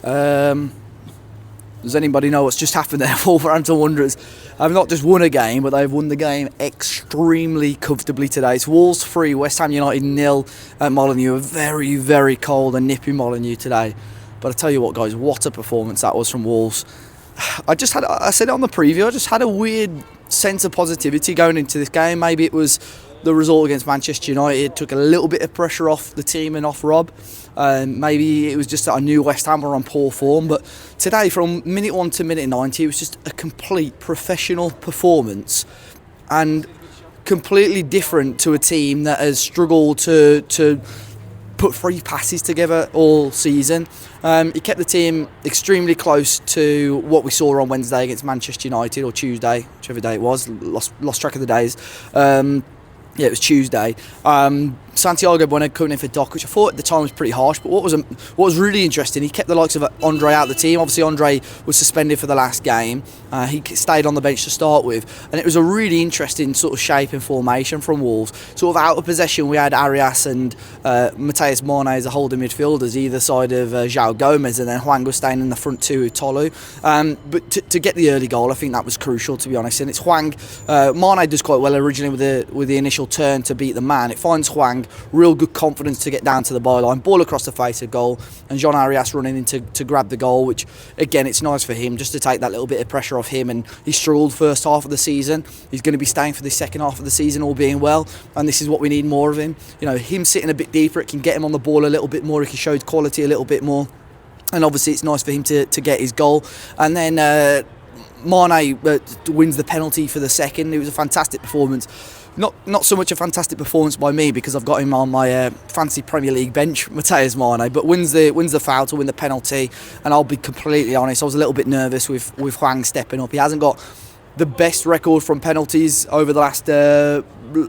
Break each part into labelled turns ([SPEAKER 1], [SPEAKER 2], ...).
[SPEAKER 1] Does anybody know what's just happened there? Wolverhampton Wanderers have not just won a game, but they've won the game extremely comfortably today. It's Wolves 3, West Ham United 0 at Molineux. A very, very cold and nippy Molineux today. But I tell you what, guys, what a performance that was from Wolves. I said it on the preview, I just had a weird sense of positivity going into this game. Maybe it was the result against Manchester United took a little bit of pressure off the team and off Rob. Maybe it was just that I knew West Ham were on poor form, but today from minute 1 to minute 90 it was just a complete professional performance and completely different to a team that has struggled to put 3 passes together all season. He kept the team extremely close to what we saw on Wednesday against Manchester United, or Tuesday, whichever day it was, lost track of the days. Yeah, it was Tuesday. Santiago Bueno coming in for Doc, which I thought at the time was pretty harsh, but what was really interesting, he kept the likes of Andre out of the team. Obviously Andre was suspended for the last game. He stayed on the bench to start with, and it was a really interesting sort of shape and formation from Wolves. Sort of out of possession, we had Arias and Matheus Mane as a holding midfielders either side of João Gomes, and then Hwang was staying in the front two with Tolu. But to get the early goal, I think that was crucial, to be honest. And it's Hwang. Mane does quite well originally with the initial turn to beat the man. It finds Hwang real good confidence to get down to the byline, ball across the face of goal, and Jean Arias running in to grab the goal, which again, it's nice for him just to take that little bit of pressure off him. And he struggled first half of the season. He's going to be staying for the second half of the season, all being well, and this is what we need more of him. You know, him sitting a bit deeper, it can get him on the ball a little bit more, he can show his quality a little bit more, and obviously it's nice for him to get his goal. And then Mane wins the penalty for the second. It was a fantastic performance. Not so much a fantastic performance by me because I've got him on my fancy Premier League bench, Matheus Mane, but wins the foul to win the penalty. And I'll be completely honest, I was a little bit nervous with Hwang stepping up. He hasn't got the best record from penalties over the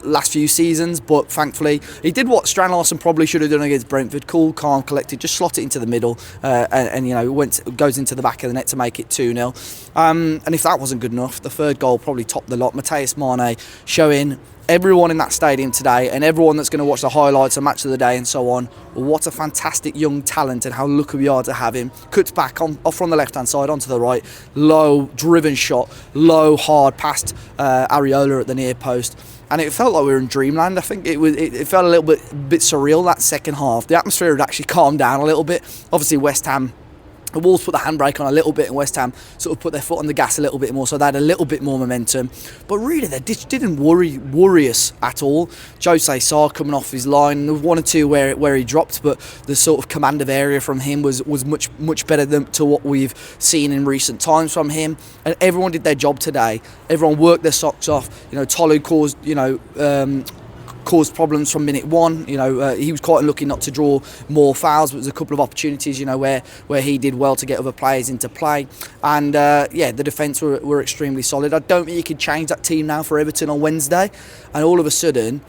[SPEAKER 1] last few seasons, but thankfully he did what Strand Larsen probably should have done against Brentford: cool, calm, collected, just slot it into the middle, and you know, goes into the back of the net to make it 2-0. And if that wasn't good enough, the third goal probably topped the lot. Matheus Mane showing everyone in that stadium today, and everyone that's going to watch the highlights and match of the day and so on, what a fantastic young talent, and how lucky we are to have him. Cuts back off from the left hand side onto the right, low driven shot, low hard past Areola at the near post, and it felt like we were in dreamland. I think it felt a little bit surreal, that second half. The atmosphere had actually calmed down a little bit. Obviously West Ham, the Wolves put the handbrake on a little bit, and West Ham sort of put their foot on the gas a little bit more, so they had a little bit more momentum. But really, they didn't worry us at all. Jose Sarr coming off his line, there was 1 or 2 where he dropped, but the sort of command of area from him was much better than to what we've seen in recent times from him. And everyone did their job today. Everyone worked their socks off. You know, Tolu caused problems from minute 1. You know, he was quite unlucky not to draw more fouls, but there's a couple of opportunities, you know, where he did well to get other players into play. And the defence were extremely solid. I don't think you could change that team now for Everton on Wednesday, and all of a sudden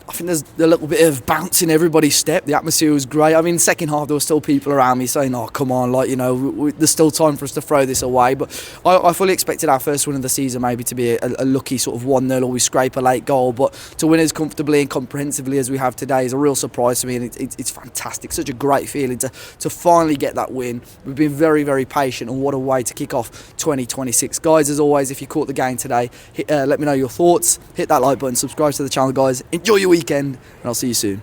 [SPEAKER 1] I think there's a little bit of bounce in everybody's step. The atmosphere was great. I mean, second half there were still people around me saying, "Oh, come on, like, you know, there's still time for us to throw this away." But I fully expected our first win of the season maybe to be a lucky sort of 1-0, or we scrape a late goal. But to win as comfortably and comprehensively as we have today is a real surprise to me, and it's fantastic. Such a great feeling to finally get that win. We've been very, very patient, and what a way to kick off 2026. Guys, as always, if you caught the game today, let me know your thoughts. Hit that like button, subscribe to the channel, guys. Enjoy your weekend, and I'll see you soon.